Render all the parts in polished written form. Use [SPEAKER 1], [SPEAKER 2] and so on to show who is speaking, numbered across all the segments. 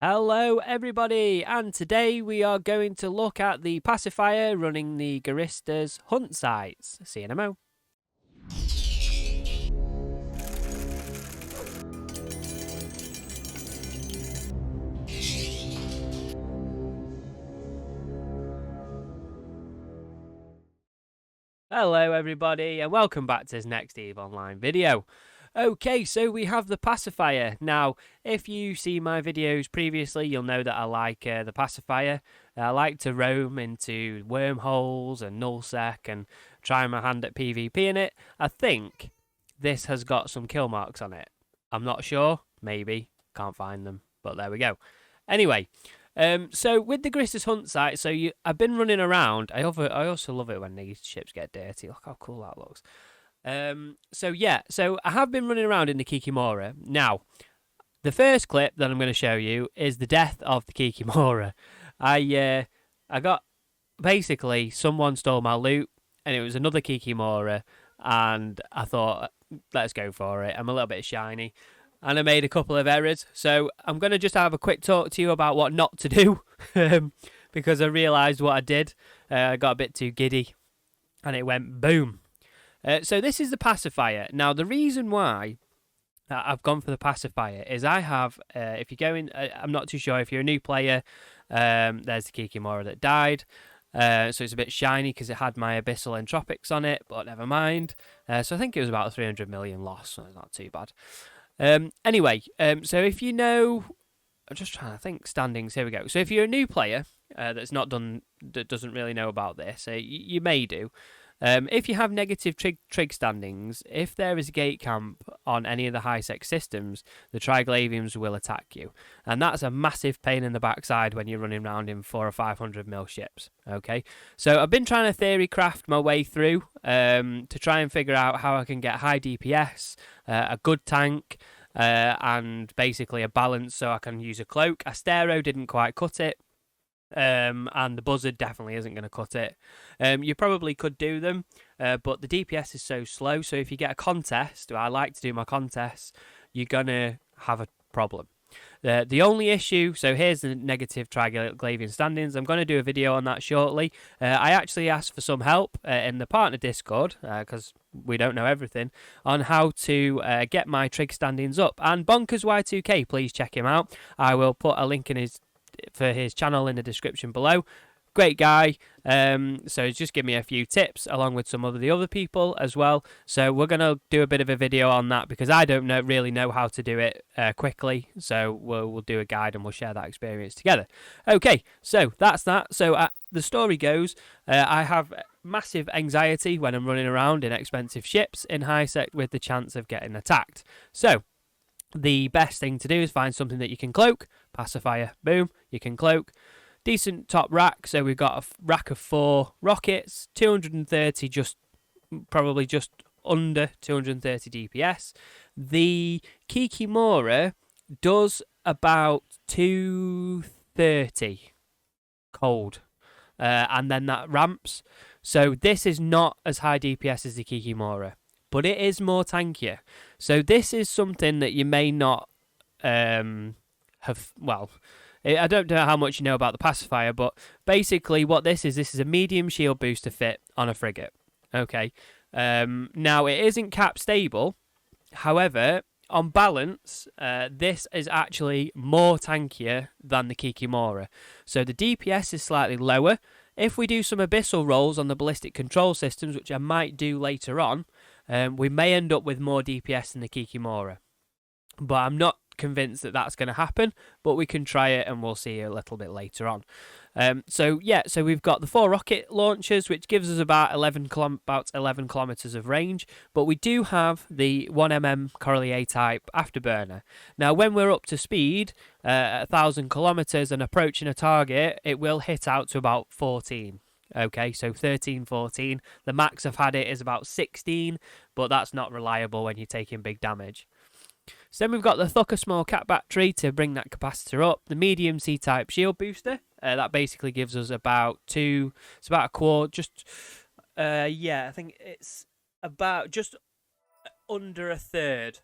[SPEAKER 1] Hello everybody, and today we are going to look at the Pacifier running the Guristas Hunt sites. See you in a mo. Hello everybody, and welcome back to this next EVE Online video. Okay, so we have the Pacifier. Now, if you see my videos previously, you'll know that I like the Pacifier. I like to roam into wormholes and nullsec and try my hand at PvP in it. I think this has got some kill marks on it. I'm not sure, maybe, can't find them, but there we go. Anyway, so with the Guristas Hunt site, I've been running around. I also love it when these ships get dirty. Look how cool that looks. So I have been running around in the Kikimora. Now, the first clip that I'm going to show you is the death of the Kikimora. I got, basically, someone stole my loot, and it was another Kikimora, and I thought, let's go for it. I'm a little bit shiny, and I made a couple of errors. So I'm going to just have a quick talk to you about what not to do, because I realised what I did. I got a bit too giddy, and it went boom. So this is the Pacifier. Now, the reason why I've gone for the Pacifier is I have, if you go in, I'm not too sure if you're a new player, there's the Kikimora that died. So it's a bit shiny because it had my Abyssal entropics on it, but never mind. So I think it was about a 300 million loss, so it's not too bad. Anyway, so if you know, I'm just trying to think standings, here we go. So if you're a new player that doesn't really know about this, you may do. If you have negative trig standings, if there is a gate camp on any of the high-sec systems, the Triglavians will attack you. And that's a massive pain in the backside when you're running around in 400 or 500 mil ships. Okay, so I've been trying to theory craft my way through to try and figure out how I can get high DPS, a good tank, and basically a balance so I can use a cloak. Astero didn't quite cut it. And the buzzard definitely isn't going to cut it. You probably could do them, but the DPS is so slow, so if you get a contest, I like to do my contests, you're going to have a problem. The only issue, so here's the negative Triglavian standings. I'm going to do a video on that shortly. I actually asked for some help in the partner Discord, because we don't know everything, on how to get my trig standings up. And Bonkers Y2K, please check him out. I will put a link in for his channel in the description below. Great guy. So just give me a few tips along with some of the other people as well. So we're going to do a bit of a video on that because I don't really know how to do it quickly. So we'll do a guide and we'll share that experience together. Okay, so that's that. So the story goes, I have massive anxiety when I'm running around in expensive ships in high sec with the chance of getting attacked. So the best thing to do is find something that you can cloak. Pacifier, boom, you can cloak. Decent top rack, so we've got a rack of 4 rockets, 230, probably just under 230 DPS. The Kikimora does about 230 cold, and then that ramps. So this is not as high DPS as the Kikimora, but it is more tankier. So this is something that you may not have, well, I don't know how much you know about the Pacifier, but basically what this is a medium shield booster fit on a frigate. Okay. Now, it isn't cap stable. However, on balance, this is actually more tankier than the Kikimora. So the DPS is slightly lower. If we do some Abyssal rolls on the ballistic control systems, which I might do later on, we may end up with more DPS than the Kikimora. But I'm not convinced that that's going to happen, but we can try it and we'll see a little bit later on. So we've got the 4 rocket launchers, which gives us about 11 kilometers of range, but we do have the 1mm Coreli A-type Afterburner. Now, when we're up to speed, 1,000 kilometers and approaching a target, it will hit out to about 14. Okay, so 13, 14. The max I've had it is about 16, but that's not reliable when you're taking big damage. So then we've got the Thukker small cap battery to bring that capacitor up. The medium C-type shield booster. That basically gives us about it's about a quarter, I think it's about just under a third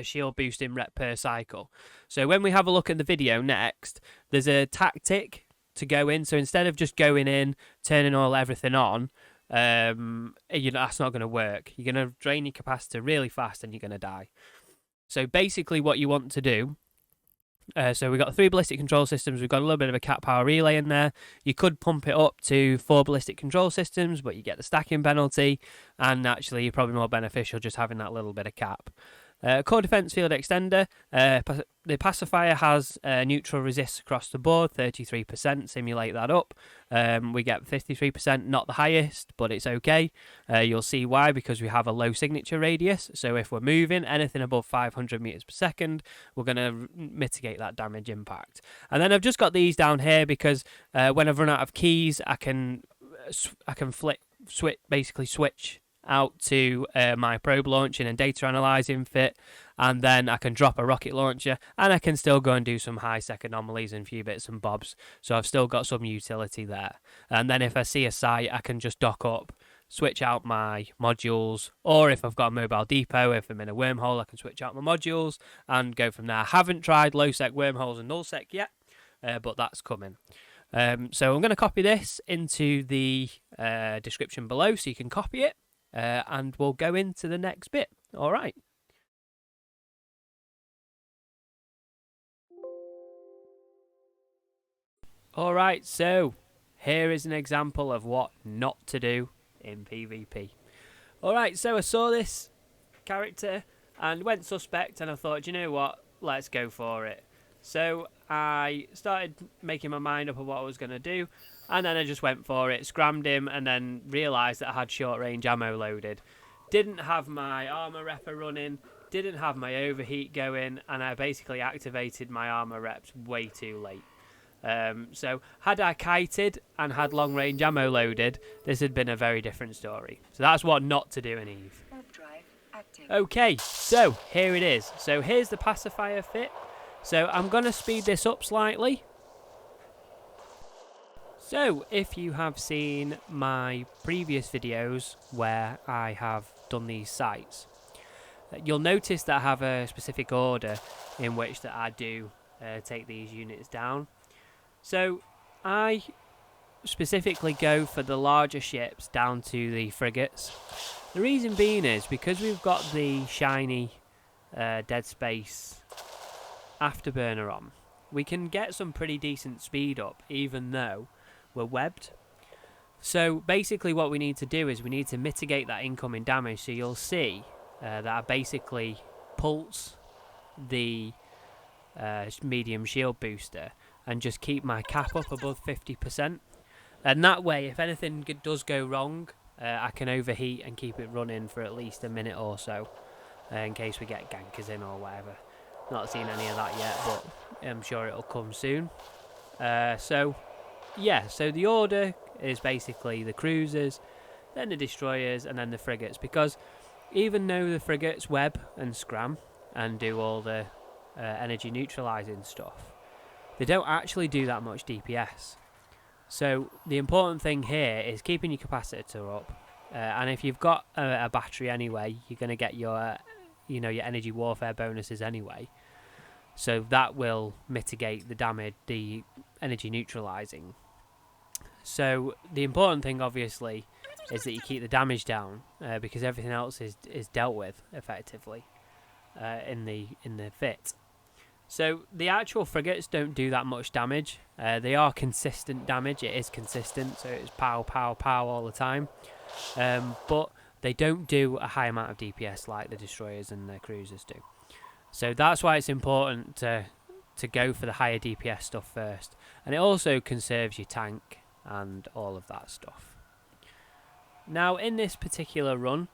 [SPEAKER 1] shield boosting rep per cycle. So when we have a look at the video next, there's a tactic to go in. So instead of just going in, turning everything on, that's not going to work. You're going to drain your capacitor really fast and you're going to die. So basically what you want to do, so we've got 3 ballistic control systems, we've got a little bit of a cat power relay in there. You could pump it up to 4 ballistic control systems, but you get the stacking penalty, and actually you're probably more beneficial just having that little bit of cap. Core defense field extender. The Pacifier has neutral resist across the board, 33%. Simulate that up. We get 53%, not the highest, but it's okay. You'll see why, because we have a low signature radius. So if we're moving anything above 500 meters per second, we're going to mitigate that damage impact. And then I've just got these down here because when I've run out of keys, I can switch out to my probe launching and data analyzing fit, and then I can drop a rocket launcher and I can still go and do some high sec anomalies and a few bits and bobs, so I've still got some utility there. And then if I see a site, I can just dock up, switch out my modules, or if I've got a mobile depot, if I'm in a wormhole, I can switch out my modules and go from there. I haven't tried low sec wormholes and null sec yet, but that's coming. So I'm going to copy this into the description below so you can copy it. And we'll go into the next bit. All right. All right, so here is an example of what not to do in PvP. All right, so I saw this character and went suspect, and I thought, you know what, let's go for it. So I started making my mind up of what I was going to do, and then I just went for it, scrammed him, and then realised that I had short-range ammo loaded. Didn't have my armour repper running, didn't have my overheat going, and I basically activated my armour reps way too late. So had I kited and had long-range ammo loaded, this had been a very different story. So that's what not to do in Eve. Okay, so here it is. So here's the Pacifier fit. So I'm going to speed this up slightly. So if you have seen my previous videos where I have done these sites, you'll notice that I have a specific order in which that I do take these units down. So I specifically go for the larger ships down to the frigates. The reason being is because we've got the shiny Dead Space Afterburner on, we can get some pretty decent speed up even though we're webbed. So basically what we need to do is we need to mitigate that incoming damage. So you'll see that I basically pulse the medium shield booster and just keep my cap up above 50%. And that way, if anything does go wrong, I can overheat and keep it running for at least a minute or so in case we get gankers in or whatever. Not seen any of that yet, but I'm sure it'll come soon. So the order is basically the cruisers, then the destroyers, and then the frigates. Because even though the frigates web and scram and do all the energy neutralizing stuff, they don't actually do that much DPS. So the important thing here is keeping your capacitor up, and if you've got a battery anyway, you're going to get your energy warfare bonuses anyway. So that will mitigate the damage, the energy neutralizing. So the important thing, obviously, is that you keep the damage down because everything else is dealt with effectively in the fit. So the actual frigates don't do that much damage. They are consistent damage. It is consistent, so it's pow, pow, pow all the time. But they don't do a high amount of DPS like the destroyers and the cruisers do. So that's why it's important to go for the higher DPS stuff first. And it also conserves your tank and all of that stuff. Now, in this particular run,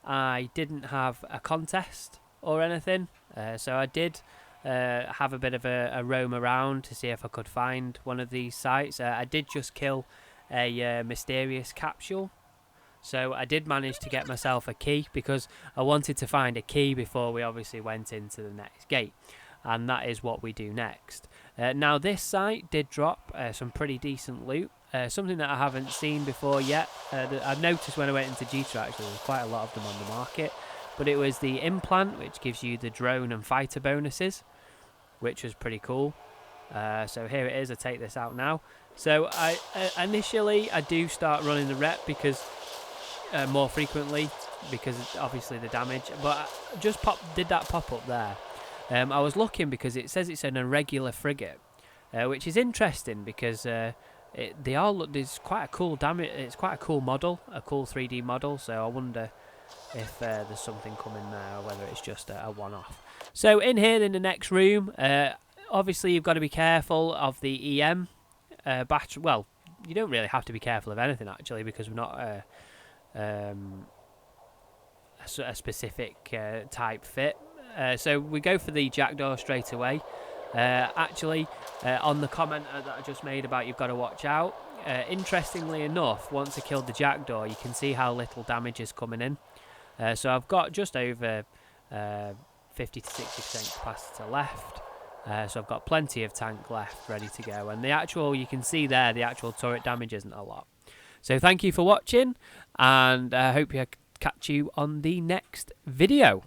[SPEAKER 1] I didn't have a contest or anything. So I did have a bit of a roam around to see if I could find one of these sites. I did just kill a mysterious capsule. So I did manage to get myself a key because I wanted to find a key before we obviously went into the next gate. And that is what we do next. Now this site did drop some pretty decent loot. Something that I haven't seen before yet. I've noticed when I went into G2 actually there's quite a lot of them on the market. but it was the implant, which gives you the drone and fighter bonuses, which was pretty cool. So here it is. I take this out now. So initially I do start running the rep because more frequently, because obviously the damage. But I just did that pop up there. I was looking because it says it's an irregular frigate, which is interesting because they all look. There's quite a cool damage. It's quite a cool model, a cool 3D model. So I wonder if there's something coming there, or whether it's just a one-off. So in here, in the next room, obviously you've got to be careful of the EM battery. Well, you don't really have to be careful of anything actually, because we're not a specific type fit. So we go for the jackdaw straight away. Actually, on the comment that I just made about you've got to watch out, interestingly enough, once I killed the jackdaw, you can see how little damage is coming in. So I've got just over 50 to 60% capacitor left. So I've got plenty of tank left ready to go. And the actual, you can see there, the actual turret damage isn't a lot. So thank you for watching, and I hope I catch you on the next video.